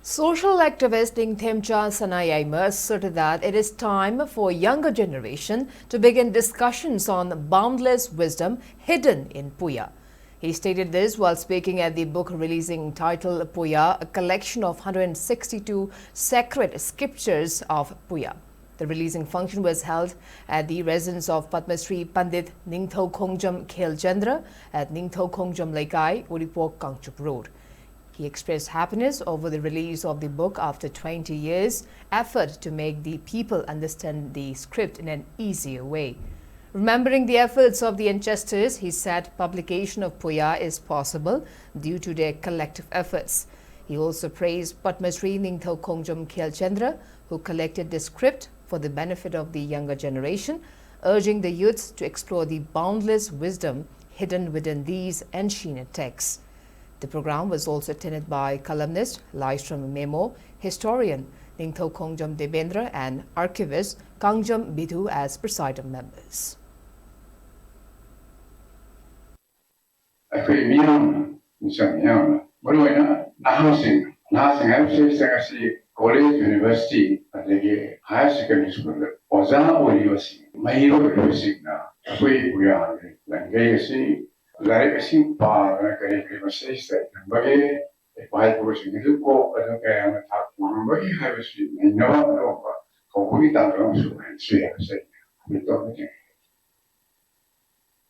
Social activist Sanayaima asserted that it is time for younger generation to begin discussions on boundless wisdom hidden in Puya. He stated this while speaking at the book releasing titled Puya, a collection of 162 sacred scriptures of Puya. The releasing function was held at the residence of Padma Shri Pandit Ningthau Khongjam Khelchandra at Ningthau Khongjam Laikai, Uripok, Kangchup Road. He expressed happiness over the release of the book after 20 years' effort to make the people understand the script in an easier way. Remembering the efforts of the ancestors, he said publication of Puya is possible due to their collective efforts. He also praised Padma Shri Ningthau Khongjam Khelchandra, who collected the script for the benefit of the younger generation, urging the youths to explore the boundless wisdom hidden within these ancient texts. The program was also attended by columnist Laishram Memo, historian Ningthau Khongjam Debendra and archivist Kangjam Bidhu as presiding members. College, university, higher secondary school, Oza University, Mahiro University, we are Langay, Larry Power, Bagay, a white person, you go, I don't care, I'm a top one, but you have a street, and no one over, Kokita, and see, we don't